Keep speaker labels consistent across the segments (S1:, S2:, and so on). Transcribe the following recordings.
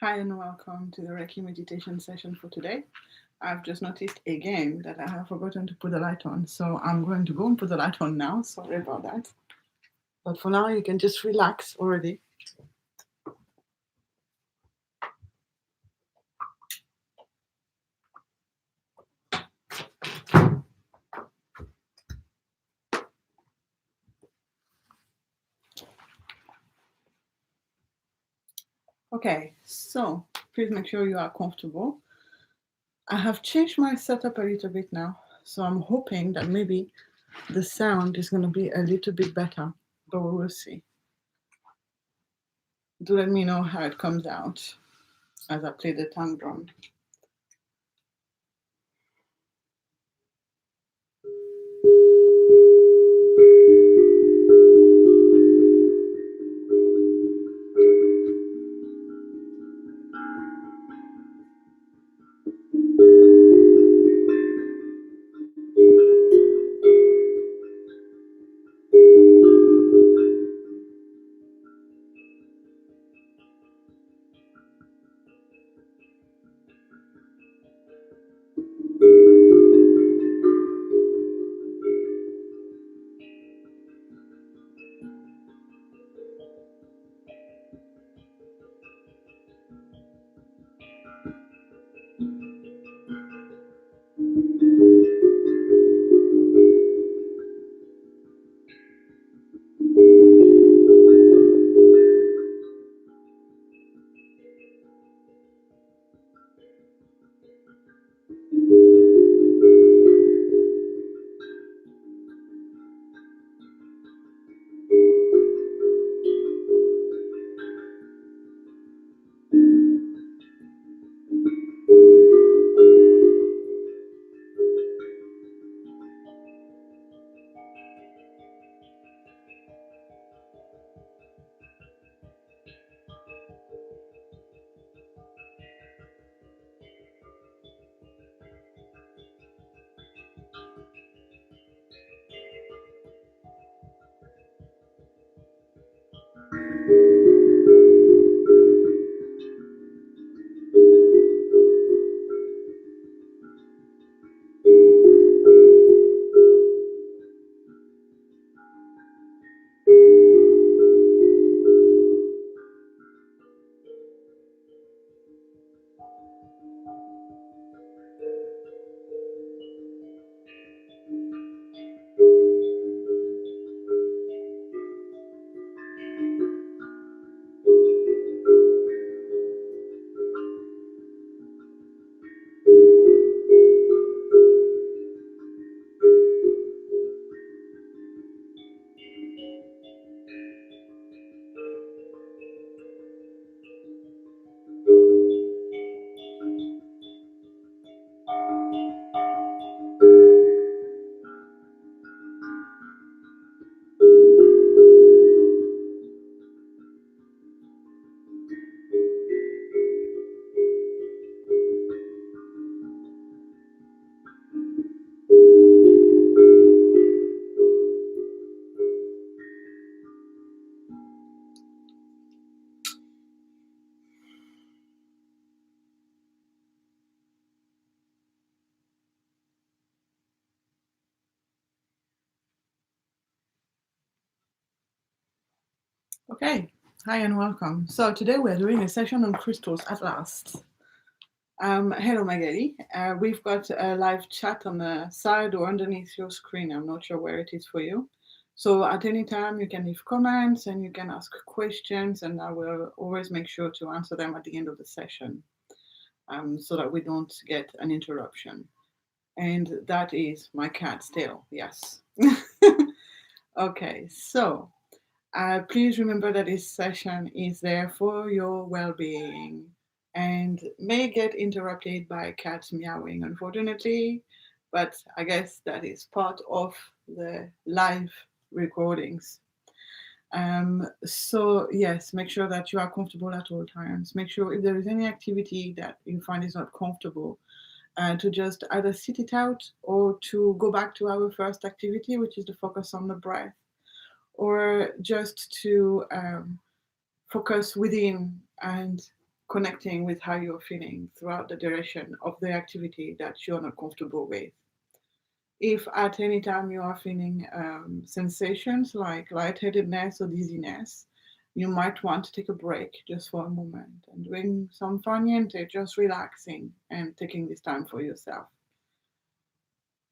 S1: Hi and welcome to the Reiki meditation session for today. I've just noticed again that I have forgotten to put the light on, so I'm going to go and put the light on now. Sorry about that. But for now, you can just relax already. Okay, so please make sure you are comfortable. I have changed my setup a little bit now, so I'm hoping that maybe the sound is going to be a little bit better, but we will see. Do let me know how it comes out as I play the tongue drum. Okay, hi and welcome. So today we're doing a session on crystals at last. Hello Magali. We've got a live chat on the side or underneath your screen. I'm not sure where it is for you. So at any time you can leave comments and you can ask questions, and I will always make sure to answer them at the end of the session, so that we don't get an interruption. And that is my cat still, yes. Okay, so please remember that this session is there for your well-being and may get interrupted by cats meowing, unfortunately, but I guess that is part of the live recordings. So yes, make sure that you are comfortable at all times. Make sure if there is any activity that you find is not comfortable, to just either sit it out or to go back to our first activity, which is the focus on the breath, or just to focus within and connecting with how you're feeling throughout the duration of the activity that you're not comfortable with. If at any time you are feeling sensations like lightheadedness or dizziness, you might want to take a break just for a moment and doing some far niente, just relaxing and taking this time for yourself.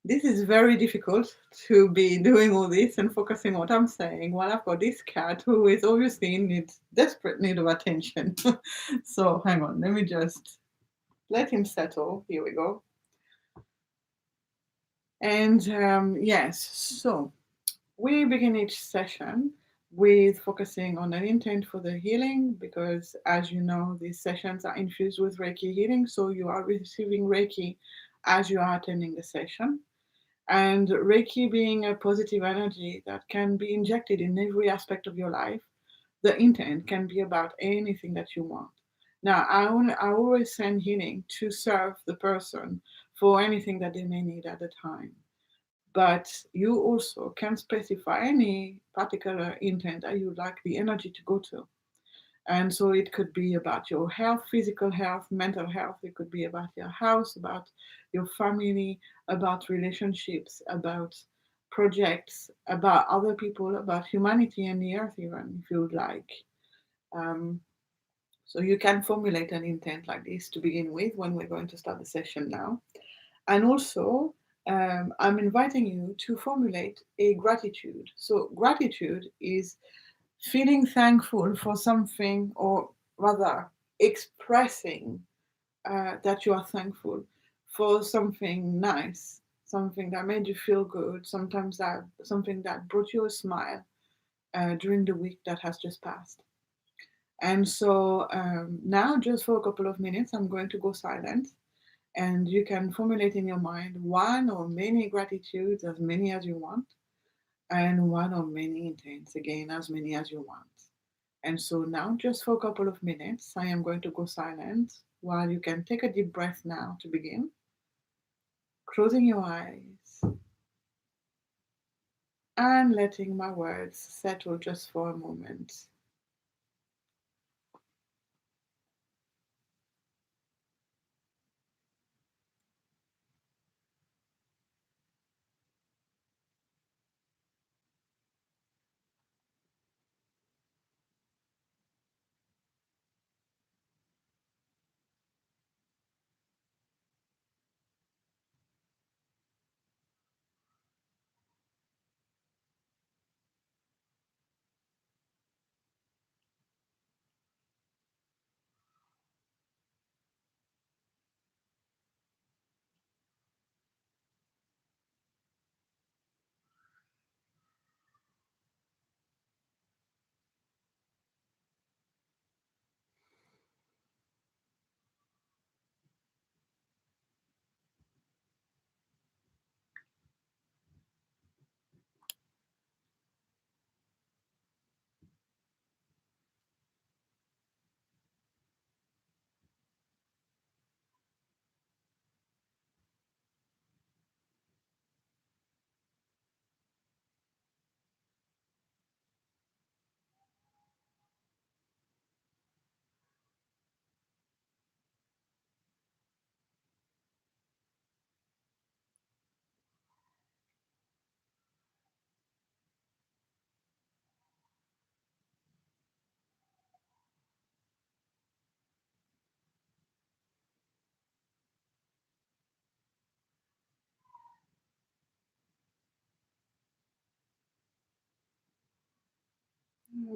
S1: This is very difficult to be doing all this and focusing on what I'm saying while I've got this cat who is obviously in desperate need of attention. So hang on, let me just let him settle. Here we go. And yes, so we begin each session with focusing on an intent for the healing because, as you know, these sessions are infused with Reiki healing. So you are receiving Reiki as you are attending the session. And Reiki being a positive energy that can be injected in every aspect of your life, the intent can be about anything that you want. Now, I always send healing to serve the person for anything that they may need at the time. But you also can specify any particular intent that you'd like the energy to go to. And so it could be about your health, physical health, mental health. It could be about your house, about your family, about relationships, about projects, about other people, about humanity and the earth, even if you would like. Um, so you can formulate an intent like this to begin with when we're going to start the session now. And also, I'm inviting you to formulate a gratitude. So, gratitude is feeling thankful for something, or rather, expressing that you are thankful for something nice, something that made you feel good, sometimes that something that brought you a smile during the week that has just passed. And so now, just for a couple of minutes, I'm going to go silent and you can formulate in your mind one or many gratitudes, as many as you want, and one or many intents, again, as many as you want. And so now, just for a couple of minutes, I am going to go silent while you can take a deep breath now to begin, closing your eyes and letting my words settle just for a moment.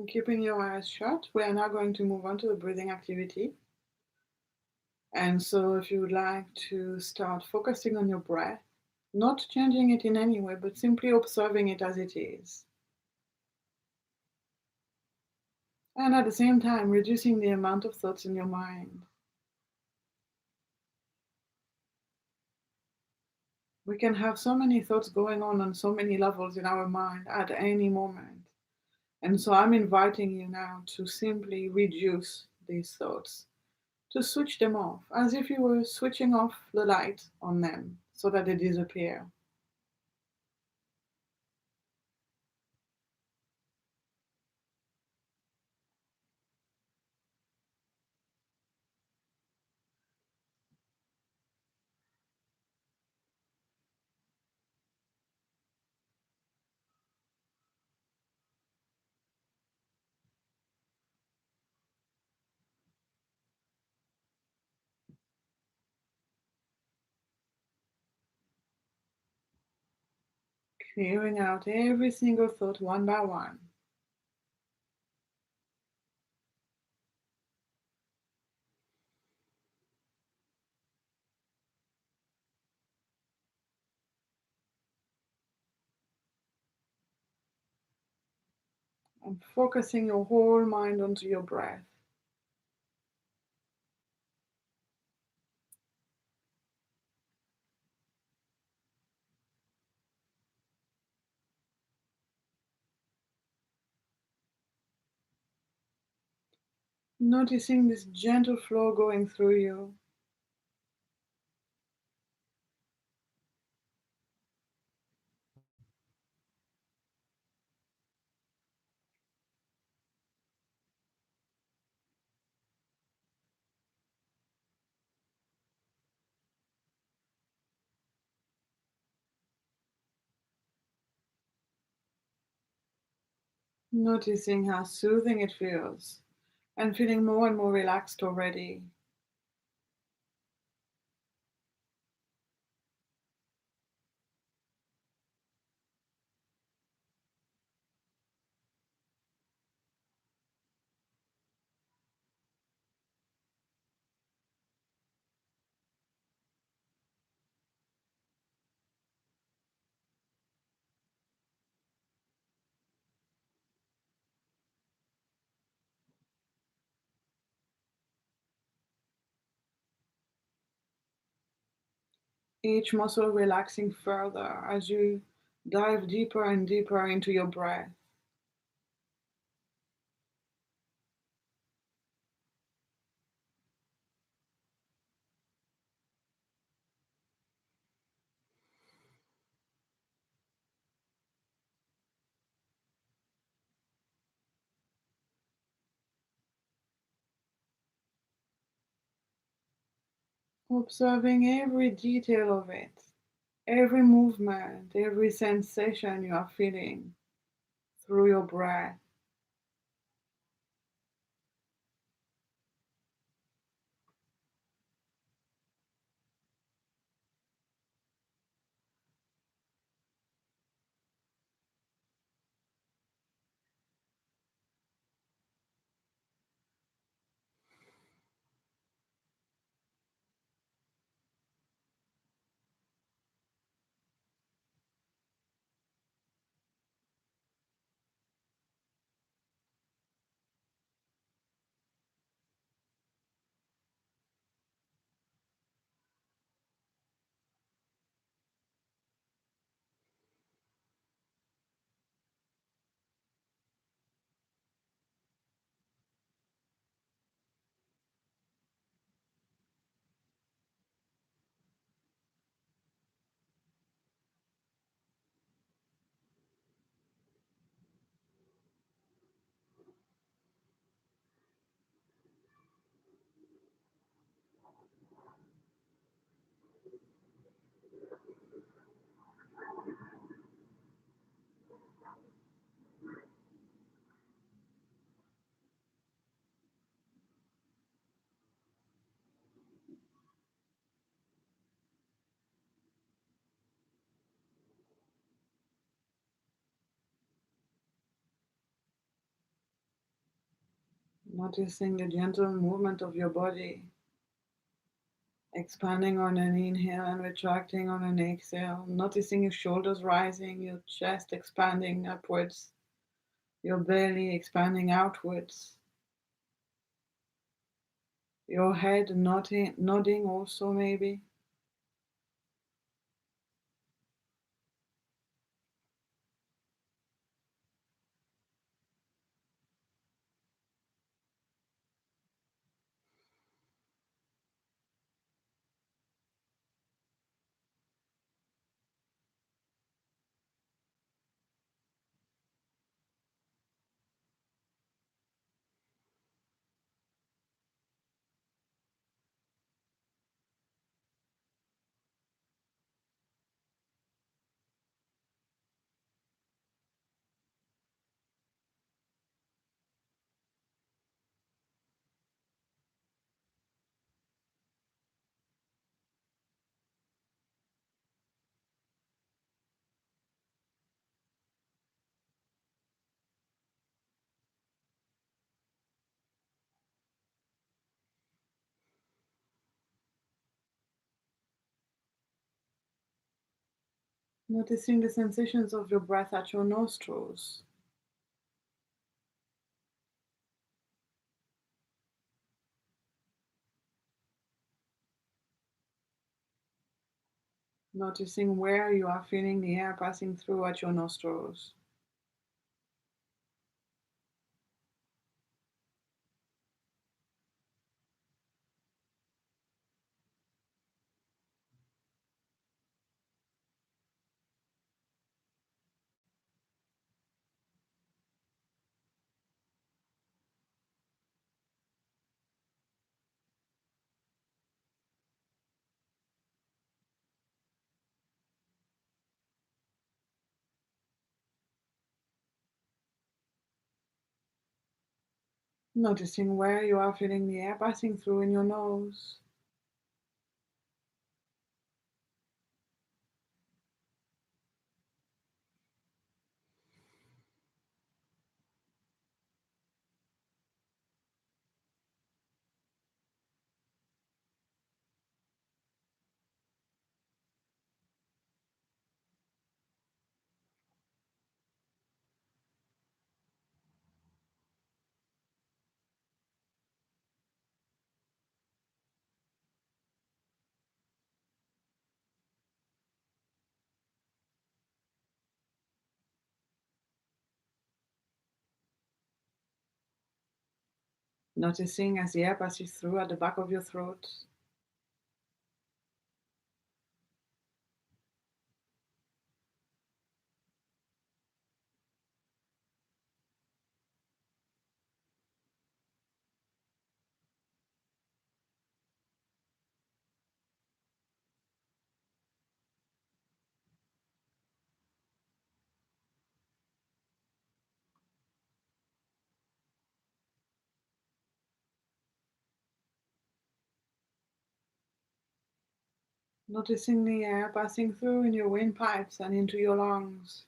S1: Keeping your eyes shut, we are now going to move on to the breathing activity. And so, if you would like to start focusing on your breath, not changing it in any way, but simply observing it as it is. And at the same time, reducing the amount of thoughts in your mind. We can have so many thoughts going on so many levels in our mind at any moment. And so I'm inviting you now to simply reduce these thoughts, to switch them off, as if you were switching off the light on them so that they disappear. clearing out every single thought one by one. And focusing your whole mind onto your breath. Noticing this gentle flow going through you. Noticing how soothing it feels and feeling more and more relaxed already. Each muscle relaxing further as you dive deeper and deeper into your breath. Observing every detail of it, every movement, every sensation you are feeling through your breath. Noticing the gentle movement of your body, expanding on an inhale and retracting on an exhale. Noticing your shoulders rising, your chest expanding upwards, your belly expanding outwards, your head nodding also maybe. Noticing the sensations of your breath at your nostrils. Noticing where you are feeling the air passing through at your nostrils. Noticing where you are feeling the air passing through in your nose. Noticing as the air passes through at the back of your throat. Noticing the air passing through in your windpipes and into your lungs.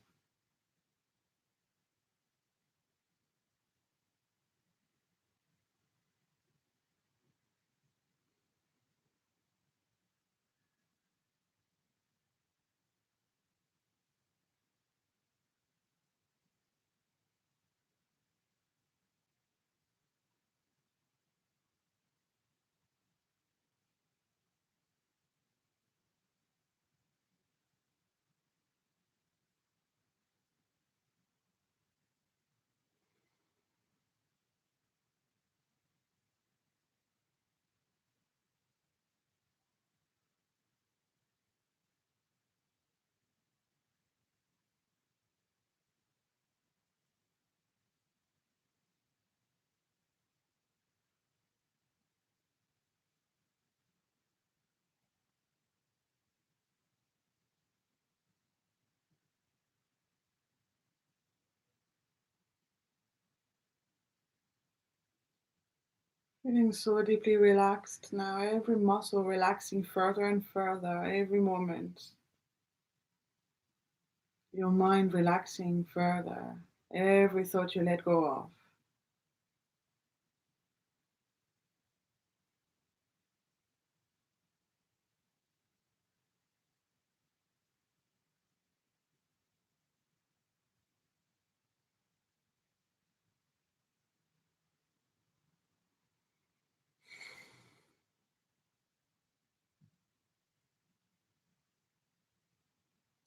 S1: Feeling so deeply relaxed now, every muscle relaxing further and further every moment. Your mind relaxing further, every thought you let go of.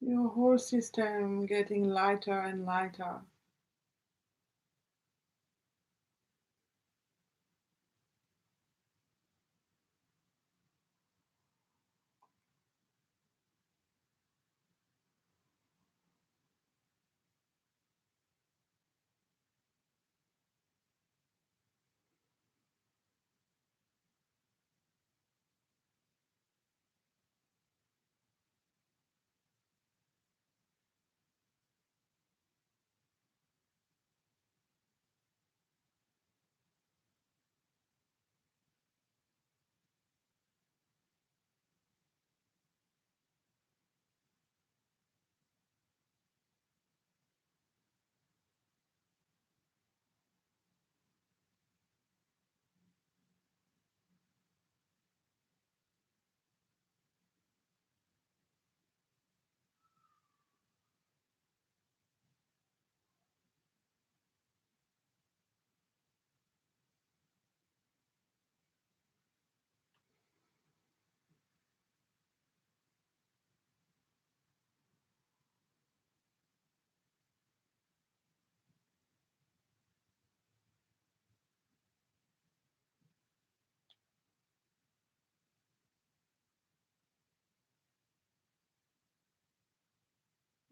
S1: Your whole system getting lighter and lighter.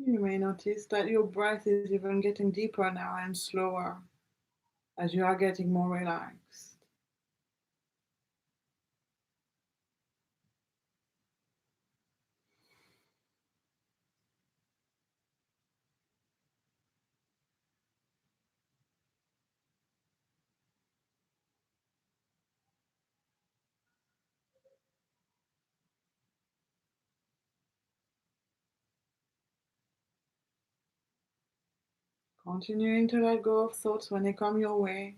S1: You may notice that your breath is even getting deeper now and slower as you are getting more relaxed. Continuing to let go of thoughts when they come your way.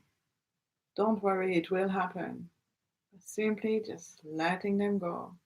S1: Don't worry, it will happen. Simply just letting them go.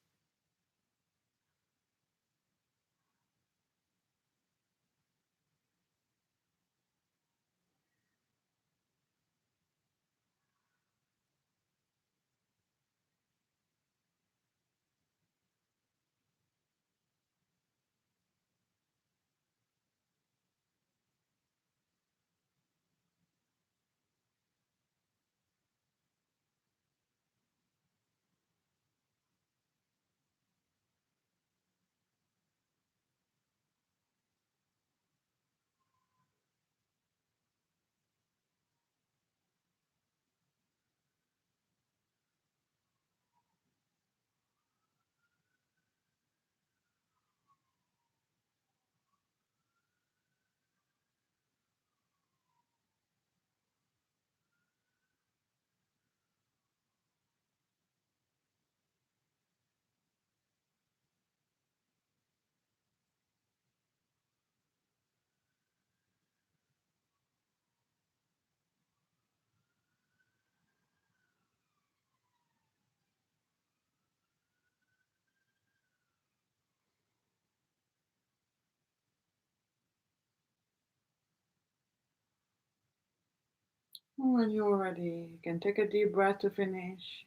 S1: When you're ready, you can take a deep breath to finish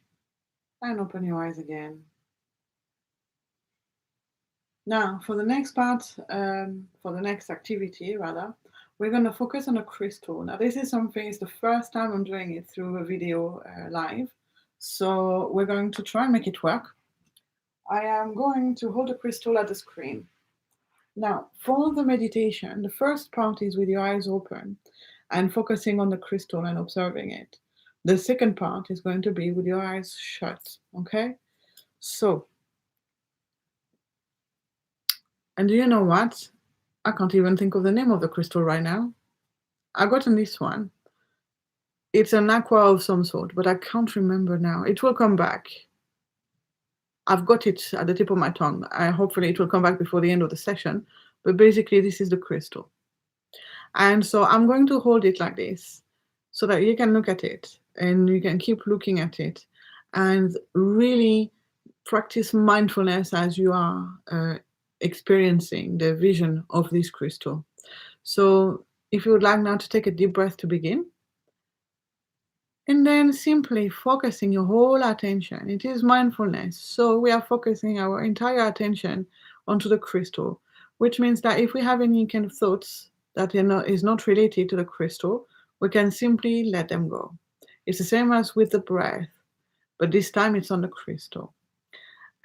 S1: and open your eyes again. Now, for the next part, for the next activity, rather, we're going to focus on a crystal. Now, this is something, it's the first time I'm doing it through a video live. So we're going to try and make it work. I am going to hold a crystal at the screen. Now, for the meditation, the first part is with your eyes open and focusing on the crystal and observing it. The second part is going to be with your eyes shut, okay? So, and do you know what? I can't even think of the name of the crystal right now. I got on this one. It's an aqua of some sort, but I can't remember now. It will come back. I've got it at the tip of my tongue. Hopefully it will come back before the end of the session. But basically, this is the crystal. And so I'm going to hold it like this so that you can look at it and you can keep looking at it and really practice mindfulness as you are experiencing the vision of this crystal. So if you would like now to take a deep breath to begin, and then simply focusing your whole attention. It is mindfulness. So we are focusing our entire attention onto the crystal, which means that if we have any kind of thoughts that is not related to the crystal, we can simply let them go. It's the same as with the breath, but this time it's on the crystal.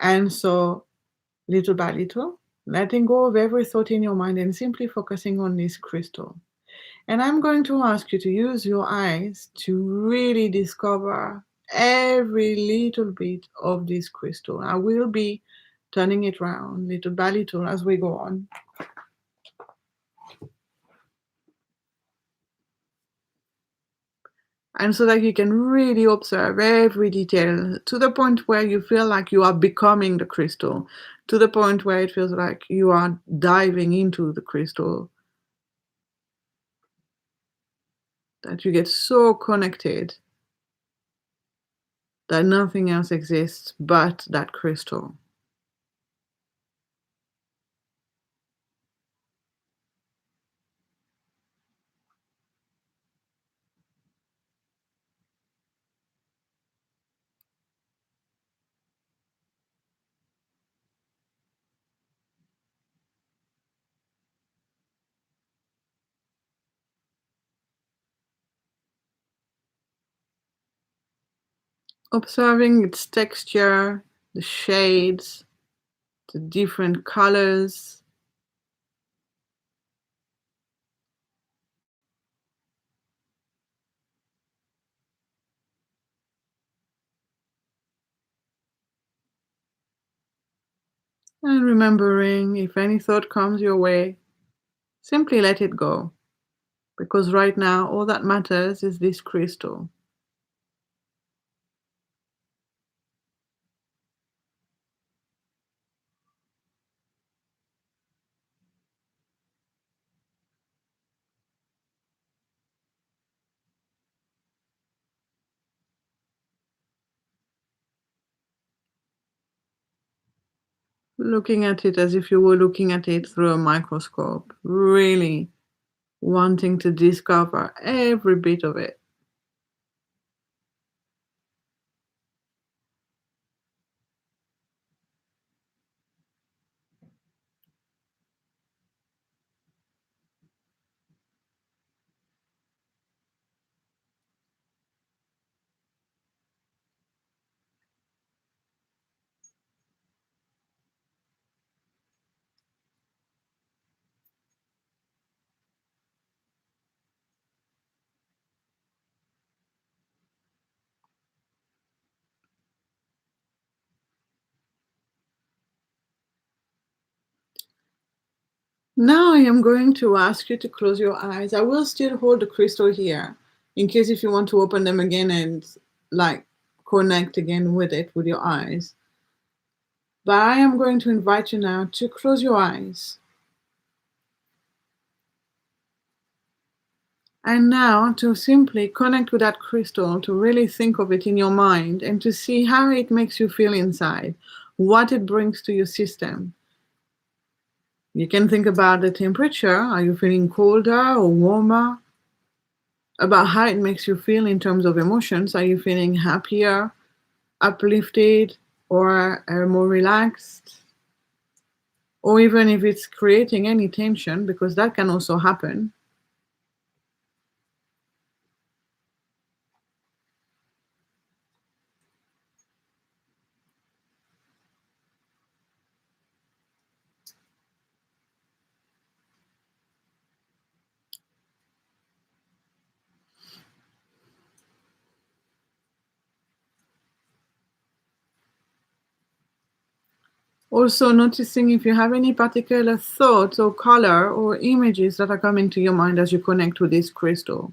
S1: And so little by little, letting go of every thought in your mind and simply focusing on this crystal. And I'm going to ask you to use your eyes to really discover every little bit of this crystal. I will be turning it around little by little as we go on. And so that you can really observe every detail to the point where you feel like you are becoming the crystal, to the point where it feels like you are diving into the crystal, that you get so connected that nothing else exists but that crystal. Observing its texture, the shades, the different colors, And remembering, if any thought comes your way, simply let it go. Because right now, all that matters is this crystal. Looking at it as if you were looking at it through a microscope, really wanting to discover every bit of it. Now I am going to ask you to close your eyes. I will still hold the crystal here in case if you want to open them again and like connect again with it with your eyes. But I am going to invite you now to close your eyes. And now to simply connect with that crystal, to really think of it in your mind and to see how it makes you feel inside, what it brings to your system. You can think about the temperature. Are you feeling colder or warmer? About how it makes you feel in terms of emotions. Are you feeling happier, uplifted, or more relaxed? Or even if it's creating any tension, because that can also happen. Also noticing if you have any particular thoughts or color or images that are coming to your mind as you connect with this crystal.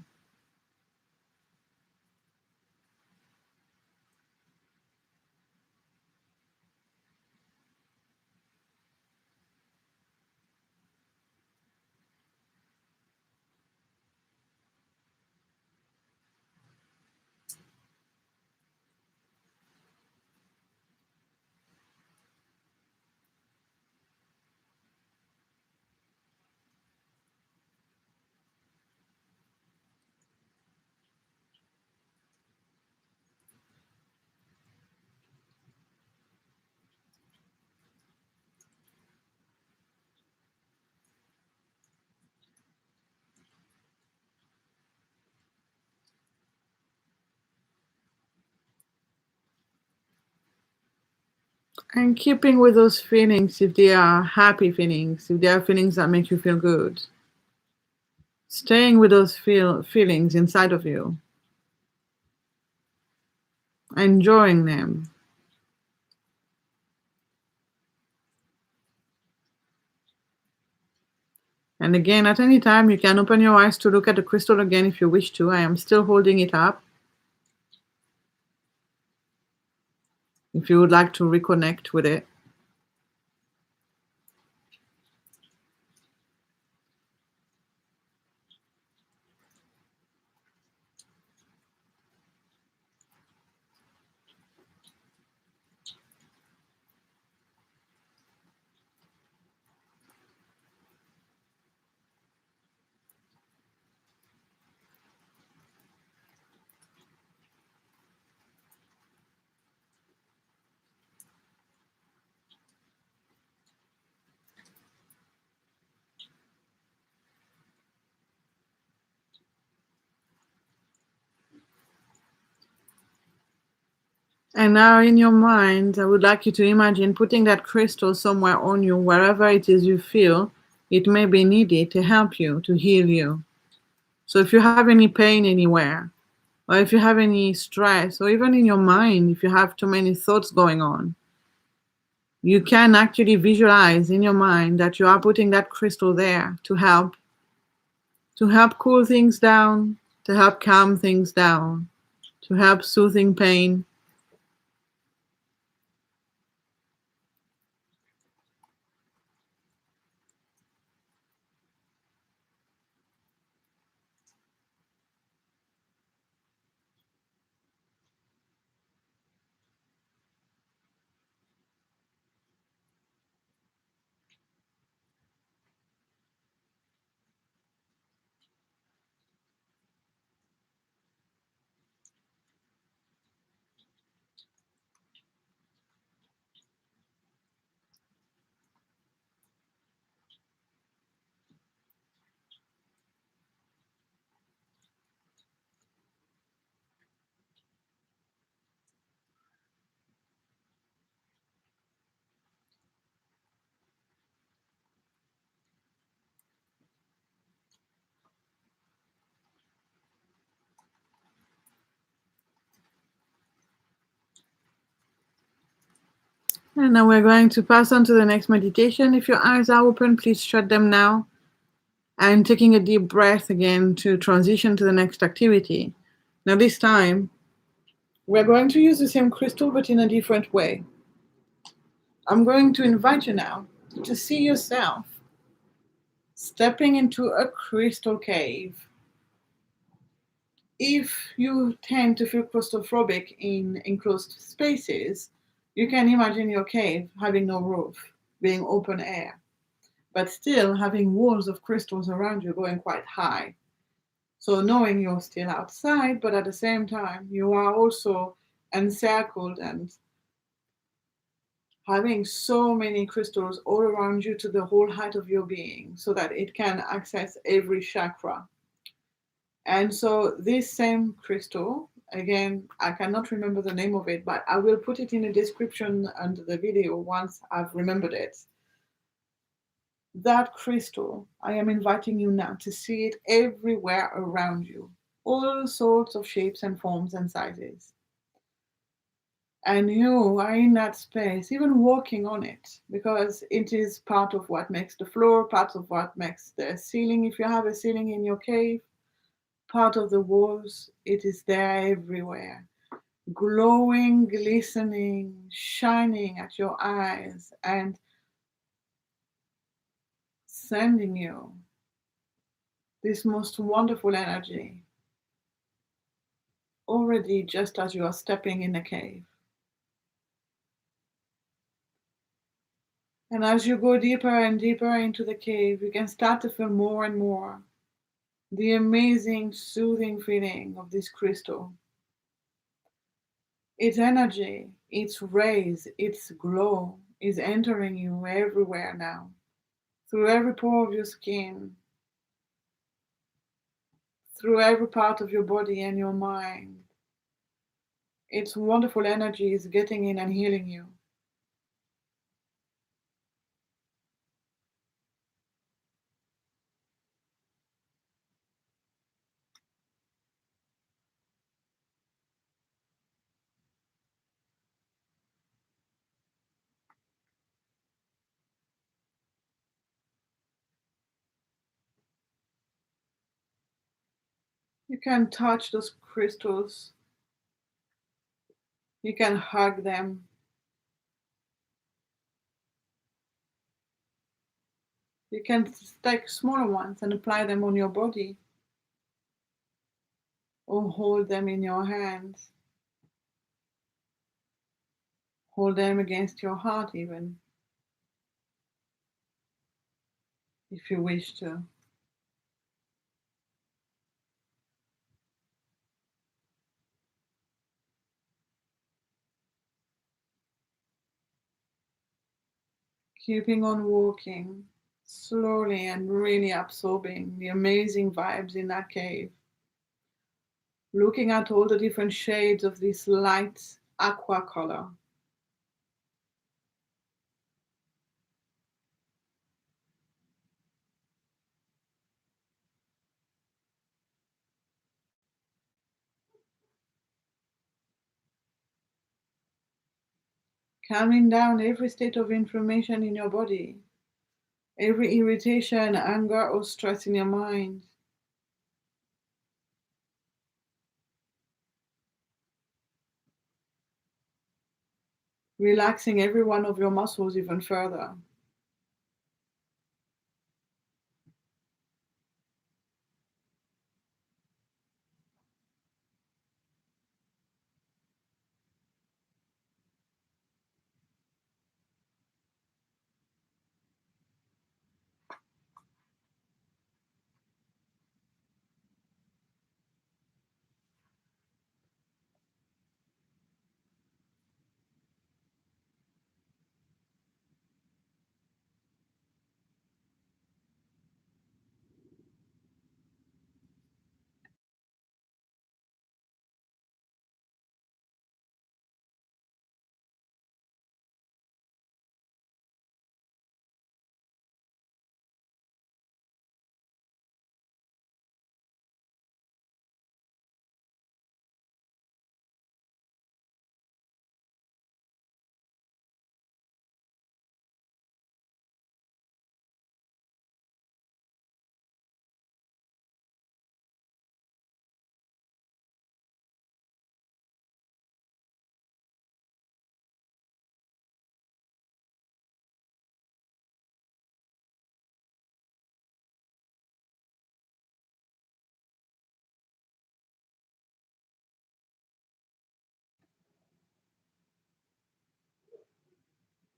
S1: And keeping with those feelings, if they are happy feelings, if they are feelings that make you feel good, staying with those feelings inside of you, enjoying them. And again, at any time, you can open your eyes to look at the crystal again if you wish to. I am still holding it up. If you would like to reconnect with it. And now in your mind, I would like you to imagine putting that crystal somewhere on you, wherever it is you feel it may be needed to help you, to heal you. So if you have any pain anywhere, or if you have any stress, or even in your mind, if you have too many thoughts going on, you can actually visualize in your mind that you are putting that crystal there to help cool things down, to help calm things down, to help soothing pain. And now we're going to pass on to the next meditation. If your eyes are open, please shut them now. And taking a deep breath again to transition to the next activity. Now this time, we're going to use the same crystal but in a different way. I'm going to invite you now to see yourself stepping into a crystal cave. If you tend to feel claustrophobic in enclosed spaces, you can imagine your cave having no roof, being open air, but still having walls of crystals around you going quite high. So knowing you're still outside, but at the same time, you are also encircled and having so many crystals all around you to the whole height of your being so that it can access every chakra. And so this same crystal, again, I cannot remember the name of it, but I will put it in the description under the video once I've remembered it. That crystal, I am inviting you now to see it everywhere around you, all sorts of shapes and forms and sizes. And you are in that space, even walking on it, because it is part of what makes the floor, part of what makes the ceiling. If you have a ceiling in your cave, part of the walls, it is there everywhere, glowing, glistening, shining at your eyes, and sending you this most wonderful energy already just as you are stepping in a cave. And as you go deeper and deeper into the cave, you can start to feel more and more the amazing soothing feeling of this crystal. Its energy, its rays, its glow is entering you everywhere now, through every pore of your skin, through every part of your body and your mind. Its wonderful energy is getting in and healing you. You can touch those crystals, you can hug them, you can take smaller ones and apply them on your body, or hold them in your hands, hold them against your heart even, if you wish to. Keeping on walking slowly and really absorbing the amazing vibes in that cave. Looking at all the different shades of this light aqua color. calming down every state of inflammation in your body, every irritation, anger, or stress in your mind. Relaxing every one of your muscles even further.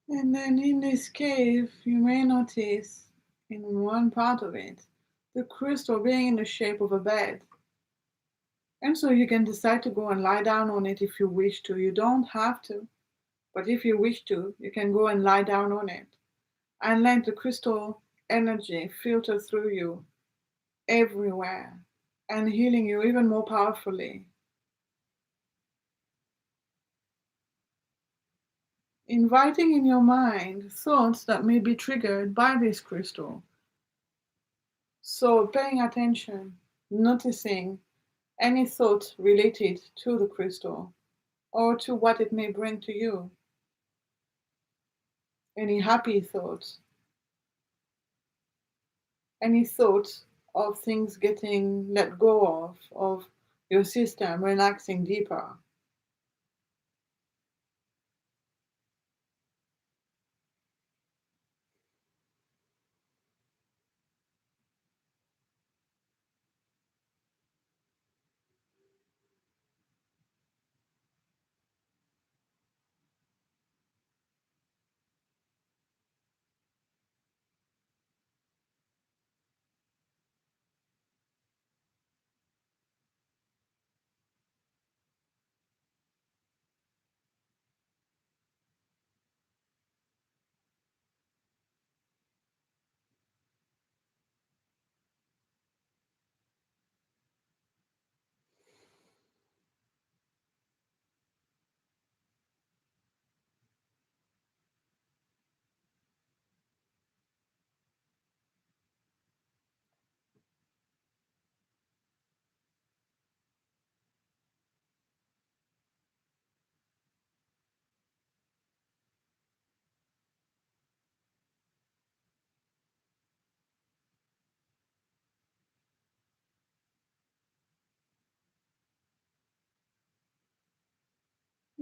S1: And then in this cave, you may notice in one part of it the crystal being in the shape of a bed. And so you can decide to go and lie down on it if you wish to. You don't have to, but if you wish to, you can go and lie down on it and let the crystal energy filter through you everywhere and healing you even more powerfully. Inviting in your mind thoughts that may be triggered by this crystal. So paying attention, noticing any thought related to the crystal or to what it may bring to you. Any happy thoughts, any thoughts of things getting let go of your system relaxing deeper.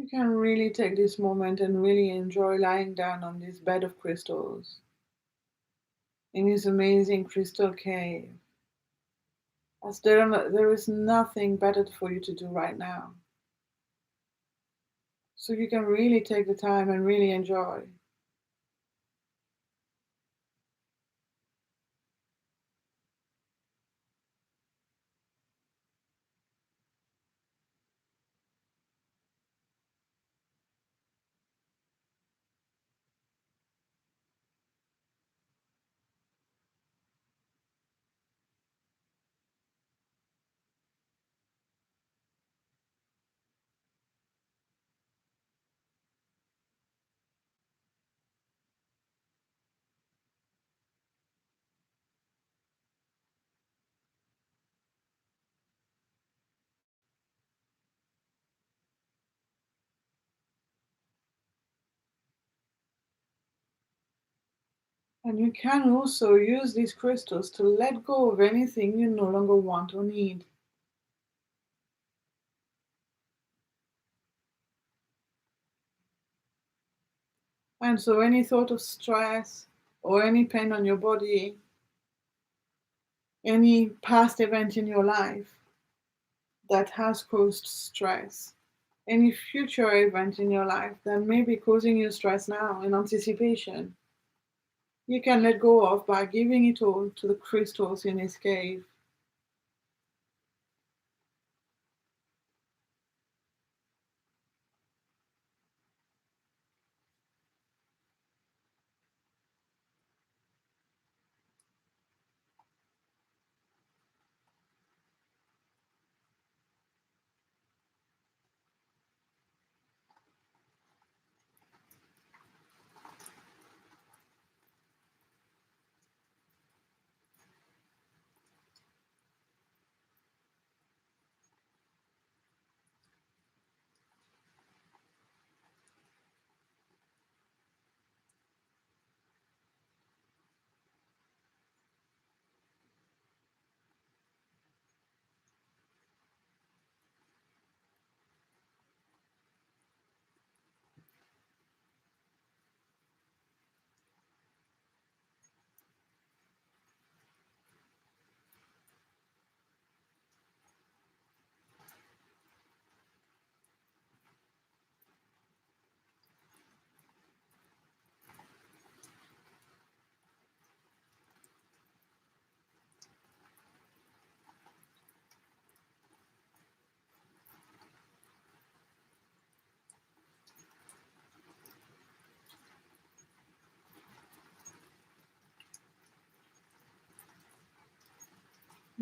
S1: You can really take this moment and really enjoy lying down on this bed of crystals in this amazing crystal cave. As there is nothing better for you to do right now. So you can really take the time and really enjoy. And you can also use these crystals to let go of anything you no longer want or need. And so any thought of stress or any pain on your body, any past event in your life that has caused stress, any future event in your life that may be causing you stress now in anticipation, you can let go of by giving it all to the crystals in this cave.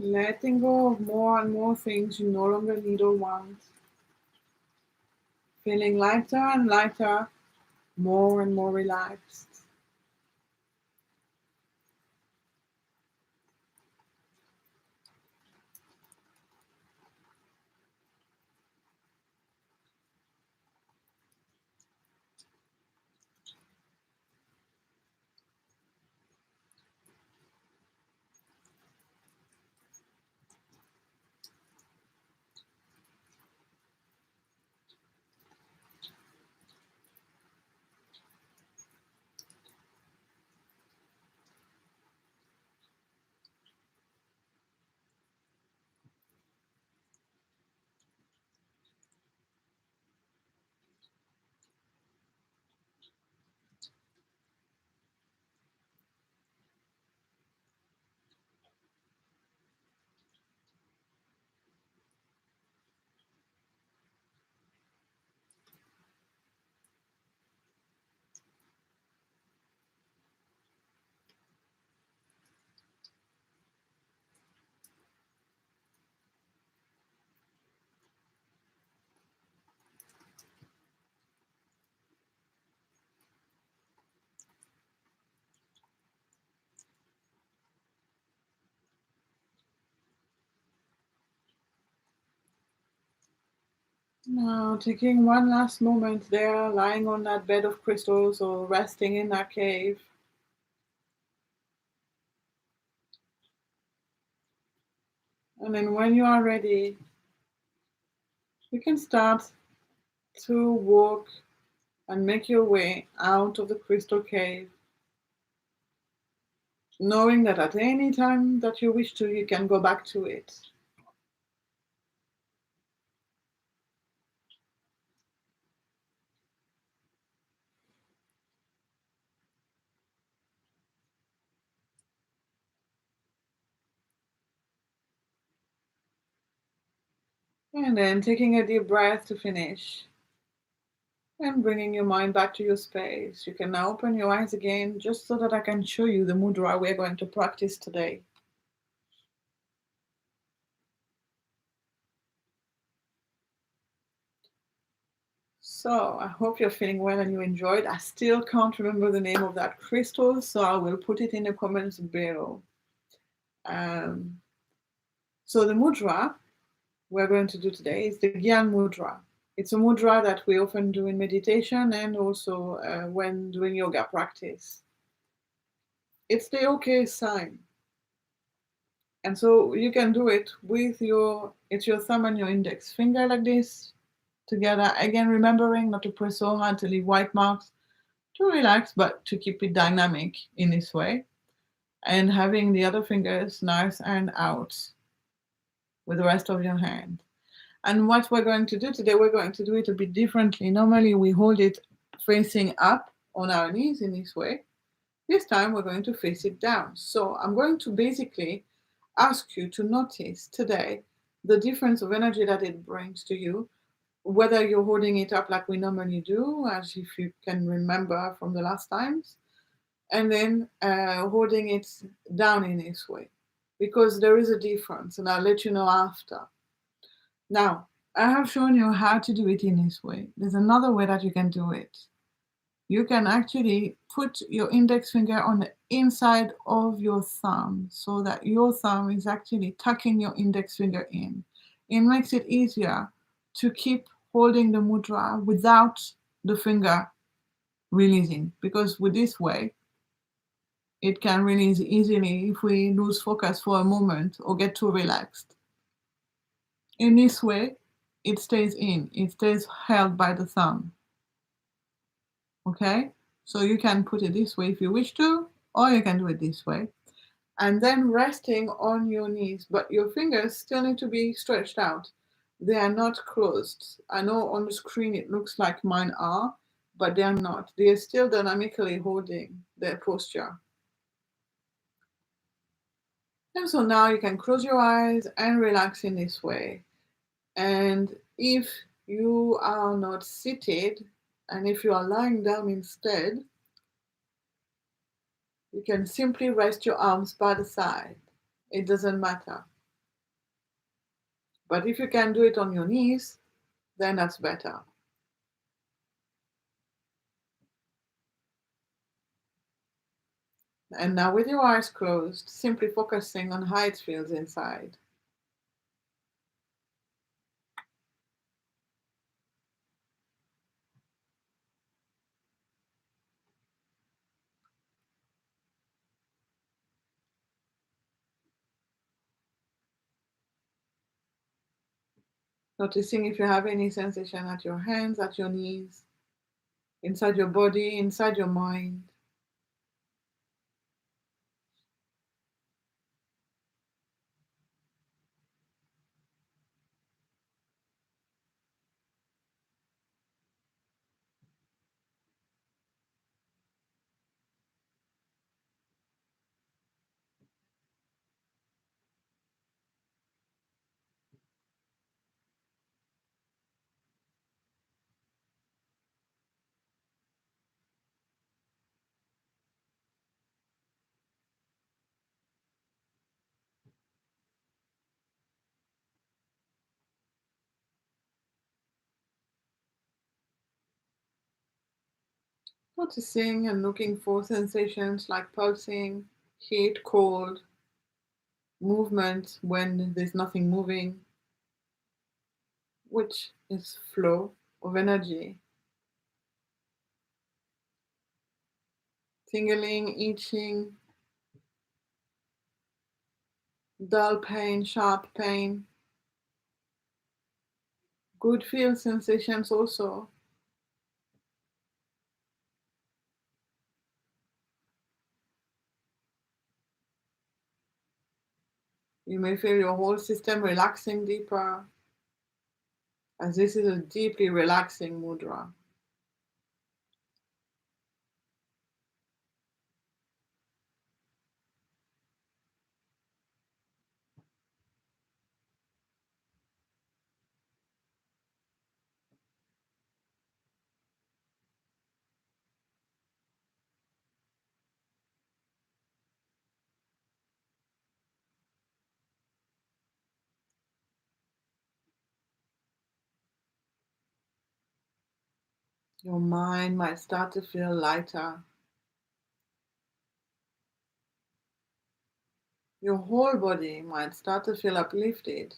S1: Letting go of more and more things you no longer need or want. Feeling lighter and lighter, more and more relaxed. Now, taking one last moment there, lying on that bed of crystals or resting in that cave. And then when you are ready, you can start to walk and make your way out of the crystal cave, knowing that at any time that you wish to, you can go back to it. And then taking a deep breath to finish and bringing your mind back to your space. You can now open your eyes again just so that I can show you the mudra we're going to practice today. So I hope you're feeling well and you enjoyed. I still can't remember the name of that crystal, so I will put it in the comments below. Um, so the mudra we're going to do today is the gyan mudra. It's a mudra that we often do in meditation and also when doing yoga practice. It's the okay sign. And so you can do it with it's your thumb and your index finger like this together. Again, remembering not to press so hard to leave white marks, to relax, but to keep it dynamic in this way. And having the other fingers nice and out with the rest of your hand. And what we're going to do today, we're going to do it a bit differently. Normally we hold it facing up on our knees in this way. This time we're going to face it down. So I'm going to basically ask you to notice today the difference of energy that it brings to you, whether you're holding it up like we normally do, as if you can remember from the last times, and then holding it down in this way, because there is a difference, and I'll let you know after. Now, I have shown you how to do it in this way. There's another way that you can do it. You can actually put your index finger on the inside of your thumb so that your thumb is actually tucking your index finger in. It makes it easier to keep holding the mudra without the finger releasing, because with this way, it can release easily if we lose focus for a moment or get too relaxed. In this way, it stays held by the thumb. Okay? So you can put it this way if you wish to, or you can do it this way. And then resting on your knees, but your fingers still need to be stretched out. They are not closed. I know on the screen it looks like mine are, but they are not. They are still dynamically holding their posture. And so now you can close your eyes and relax in this way. And if you are not seated, and if you are lying down instead, you can simply rest your arms by the side. It doesn't matter. But if you can do it on your knees, then that's better. And now with your eyes closed, simply focusing on how it feels inside. Noticing if you have any sensation at your hands, at your knees, inside your body, inside your mind. Noticing and looking for sensations like pulsing, heat, cold, movement when there's nothing moving, which is flow of energy. Tingling, itching, dull pain, sharp pain, good feel sensations also. You may feel your whole system relaxing deeper, as this is a deeply relaxing mudra. Your mind might start to feel lighter. Your whole body might start to feel uplifted.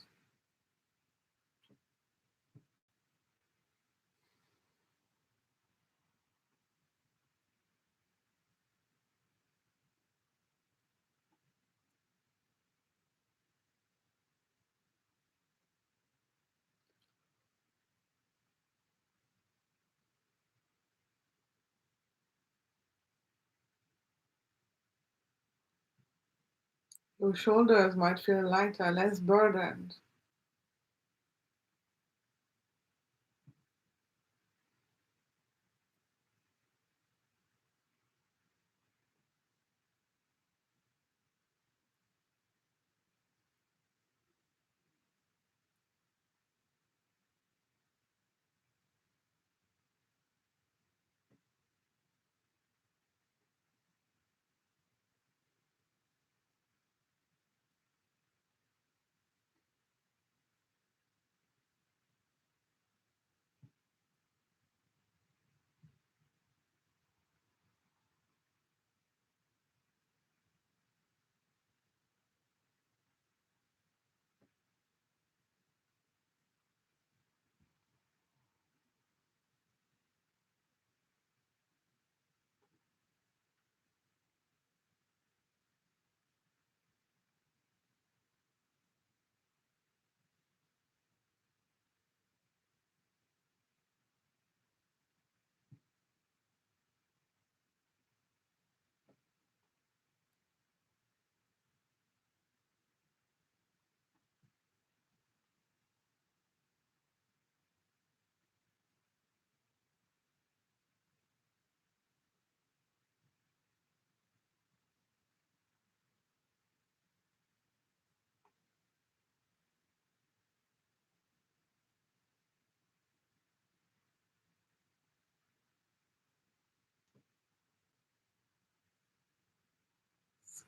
S1: Your shoulders might feel lighter, less burdened.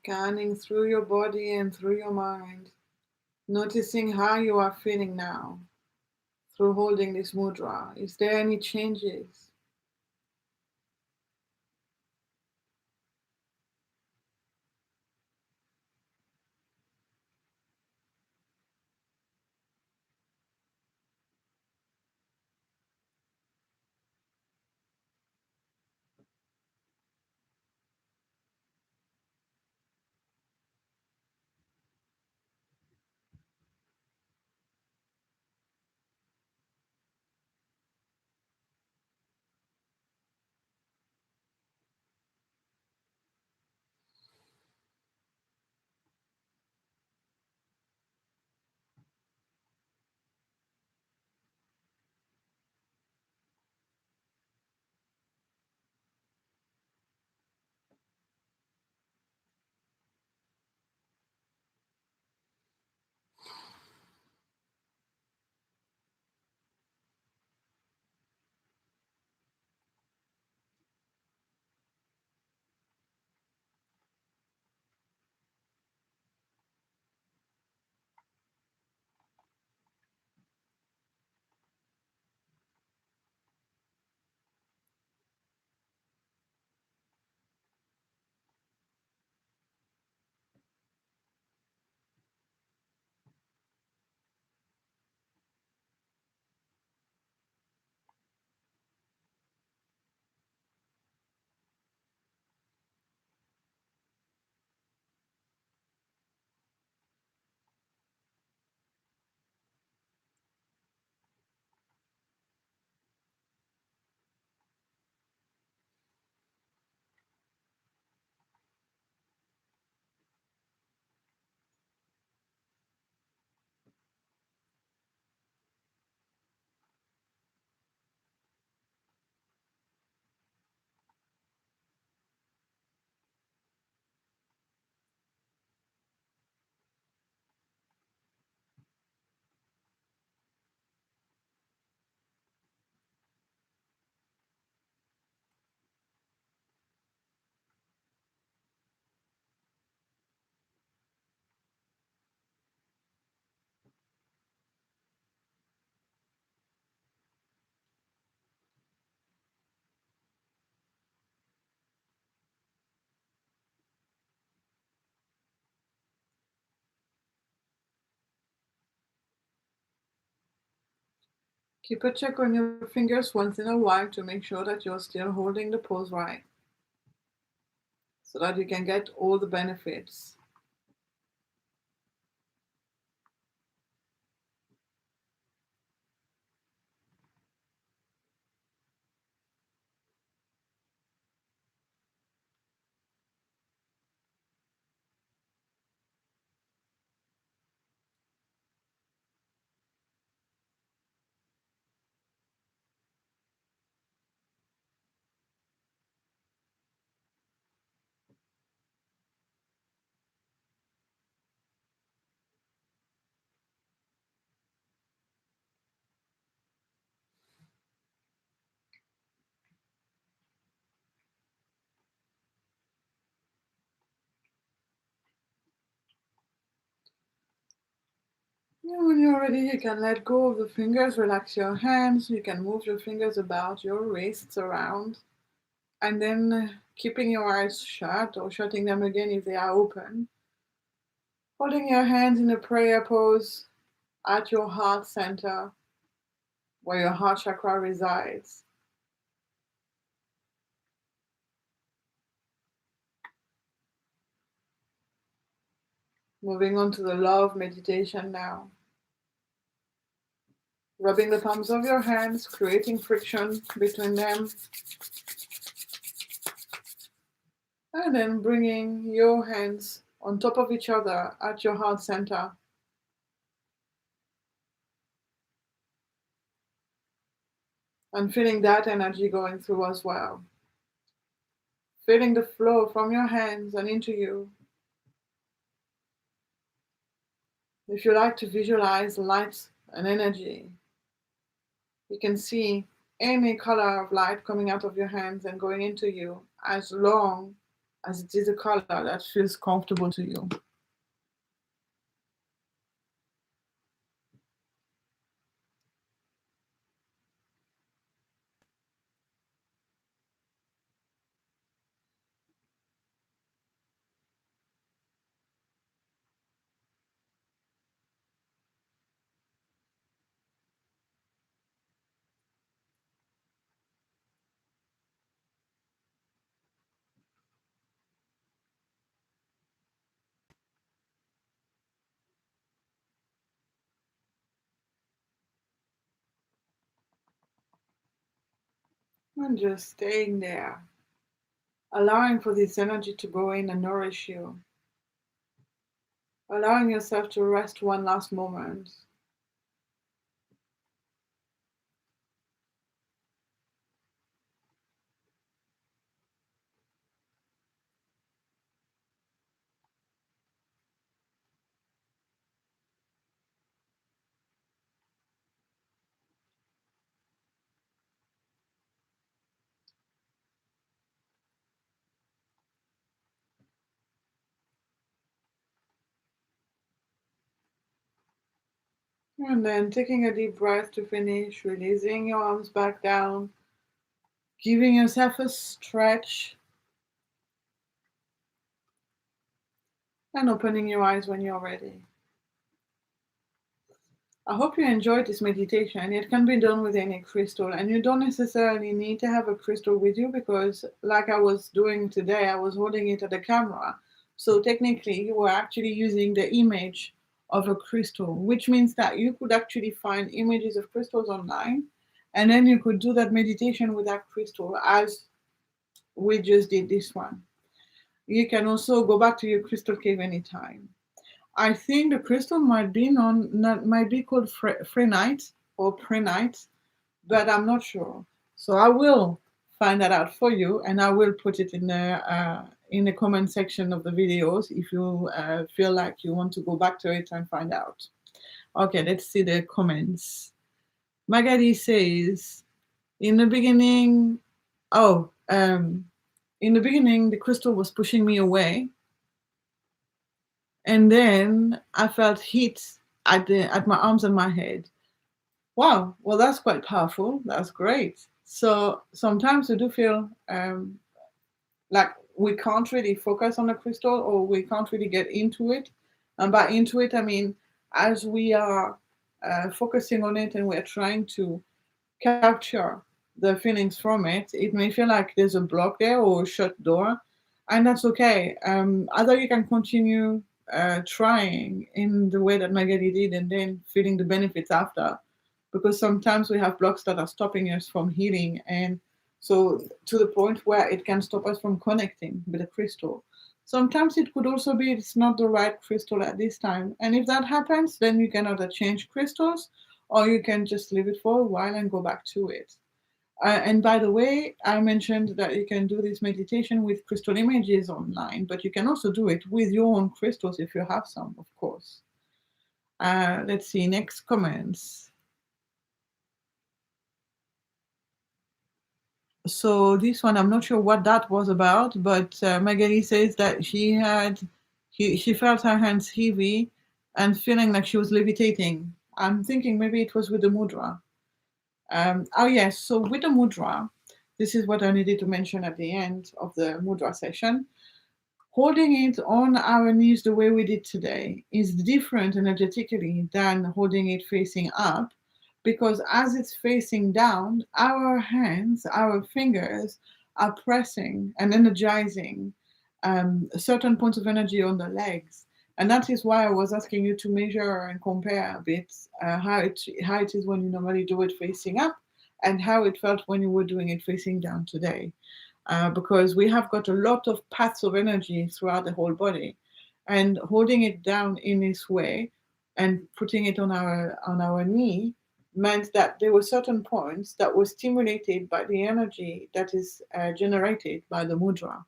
S1: Scanning through your body and through your mind, noticing how you are feeling now through holding this mudra. Is there any changes? Keep a check on your fingers once in a while to make sure that you're still holding the pose right so that you can get all the benefits. And when you're ready, you can let go of the fingers, relax your hands. You can move your fingers about your wrists around. And then keeping your eyes shut or shutting them again if they are open. Holding your hands in a prayer pose at your heart center, where your heart chakra resides. Moving on to the love meditation now. Rubbing the palms of your hands, creating friction between them. And then bringing your hands on top of each other at your heart center. And feeling that energy going through as well. Feeling the flow from your hands and into you. If you like to visualize light and energy, you can see any color of light coming out of your hands and going into you, as long as it is a color that feels comfortable to you. And just staying there, allowing for this energy to go in and nourish you, allowing yourself to rest one last moment. And then taking a deep breath to finish, releasing your arms back down, giving yourself a stretch, and opening your eyes when you're ready. I hope you enjoyed this meditation. It can be done with any crystal, and you don't necessarily need to have a crystal with you because, like I was doing today, I was holding it at the camera. So, technically, you were actually using the image of a crystal, which means that you could actually find images of crystals online, and then you could do that meditation with that crystal as we just did this one. You can also go back to your crystal cave anytime. I think the crystal might be might be called Phrenite or Prenite, but I'm not sure. So I will find that out for you, and I will put it in the comment section of the videos if you feel like you want to go back to it and find out. Okay, let's see the comments. Magali says, in the beginning, oh, in the beginning, the crystal was pushing me away, and then I felt heat at my arms and my head. Wow, well, that's quite powerful. That's great. So sometimes we do feel like we can't really focus on the crystal or we can't really get into it. And by into it, I mean as we are focusing on it and we're trying to capture the feelings from it, it may feel like there's a block there or a shut door, and that's okay. Either you can continue trying in the way that Magali did and then feeling the benefits after, because sometimes we have blocks that are stopping us from healing, and so to the point where it can stop us from connecting with the crystal. Sometimes it could also be it's not the right crystal at this time, and if that happens, then you can either change crystals or you can just leave it for a while and go back to it. And by the way, I mentioned that you can do this meditation with crystal images online, but you can also do it with your own crystals if you have some, of course. Let's see, next comments. So this one, I'm not sure what that was about, but Magali says that she felt her hands heavy and feeling like she was levitating. I'm thinking maybe it was with the mudra. Oh yes, so with the mudra, this is what I needed to mention at the end of the mudra session. Holding it on our knees the way we did today is different energetically than holding it facing up, because as it's facing down, our hands, our fingers are pressing and energizing certain points of energy on the legs. And that is why I was asking you to measure and compare a bit how it is when you normally do it facing up and how it felt when you were doing it facing down today. Because we have got a lot of paths of energy throughout the whole body, and holding it down in this way and putting it on our knee meant that there were certain points that were stimulated by the energy that is generated by the mudra.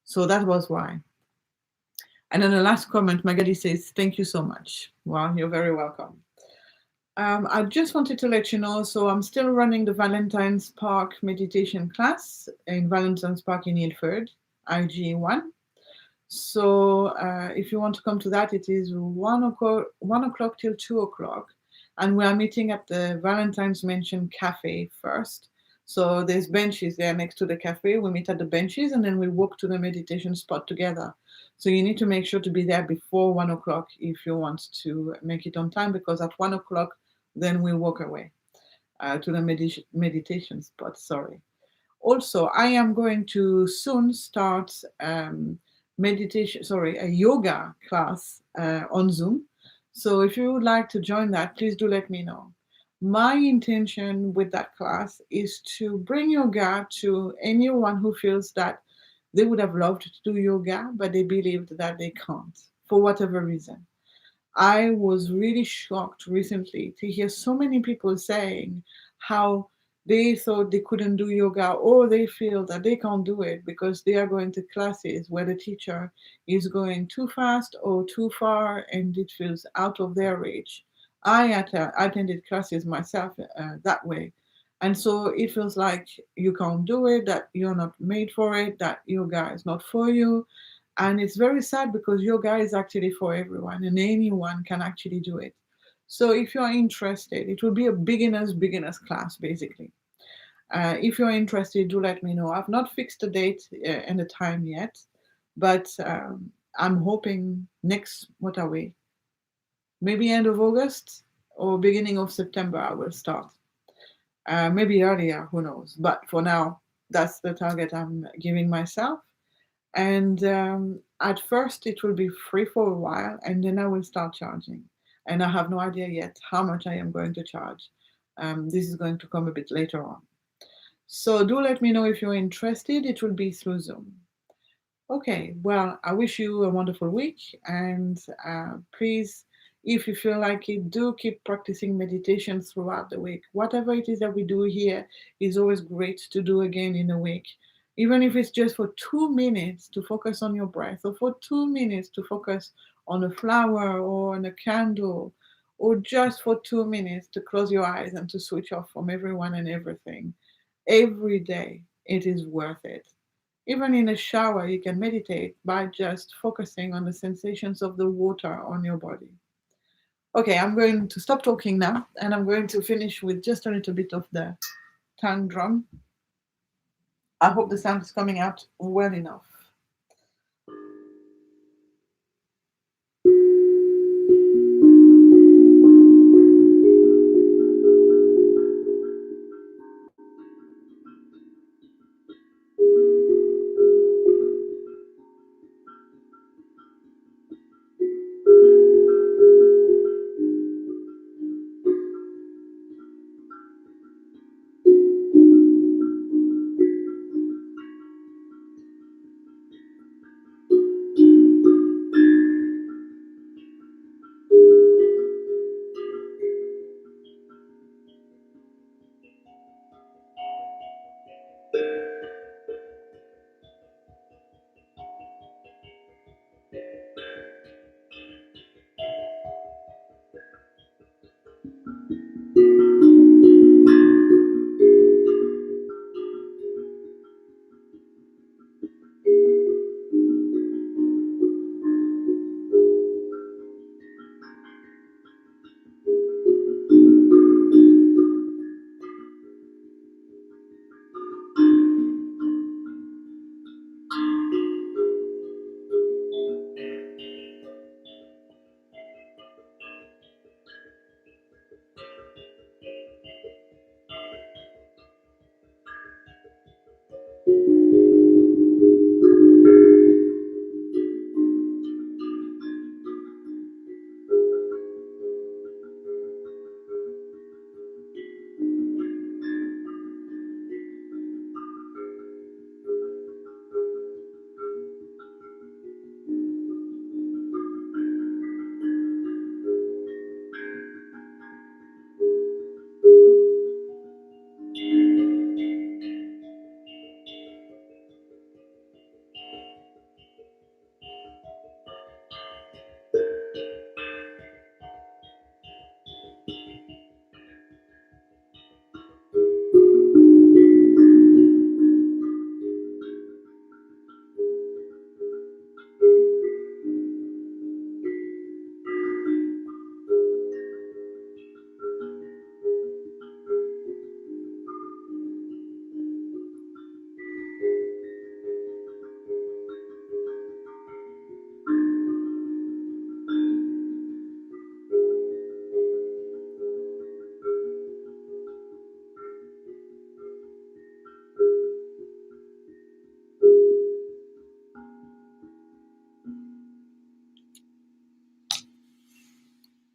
S1: So that was why. And then the last comment, Magali says, "Thank you so much." Well, you're very welcome. I just wanted to let you know, so I'm still running the Valentine's Park meditation class in Valentine's Park in Ilford, IG1. So if you want to come to that, it is 1 o'clock till 2 o'clock. And we are meeting at the Valentine's Mansion Cafe first. So there's benches there next to the cafe. We meet at the benches and then we walk to the meditation spot together. So you need to make sure to be there before 1 o'clock if you want to make it on time, because at 1 o'clock, then we walk away to the meditation spot. Sorry. Also, I am going to soon start a yoga class on Zoom. So if you would like to join that, please do let me know. My intention with that class is to bring yoga to anyone who feels that they would have loved to do yoga, but they believed that they can't for whatever reason. I was really shocked recently to hear so many people saying how they thought they couldn't do yoga, or they feel that they can't do it because they are going to classes where the teacher is going too fast or too far and it feels out of their reach. Attended classes myself that way. And so it feels like you can't do it, that you're not made for it, that yoga is not for you. And it's very sad because yoga is actually for everyone and anyone can actually do it. So if you're interested, it will be a beginners class basically. If you're interested, do let me know. I've not fixed a date and a time yet, but I'm hoping next, what are we? Maybe end of August or beginning of September, I will start. Maybe earlier, who knows? But for now, that's the target I'm giving myself. And at first, it will be free for a while, and then I will start charging. And I have no idea yet how much I am going to charge. This is going to come a bit later on. So do let me know if you're interested. It will be through Zoom. Okay, well, I wish you a wonderful week. And please, if you feel like it, do keep practicing meditation throughout the week. Whatever it is that we do here is always great to do again in a week. Even if it's just for 2 minutes to focus on your breath, or for 2 minutes to focus on a flower or on a candle, or just for 2 minutes to close your eyes and to switch off from everyone and everything. Every day, it is worth it. Even in a shower, you can meditate by just focusing on the sensations of the water on your body. Okay, I'm going to stop talking now and I'm going to finish with just a little bit of the tongue drum. I hope the sound is coming out well enough.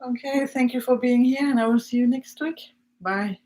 S1: Okay, thank you for being here, and I will see you next week. Bye.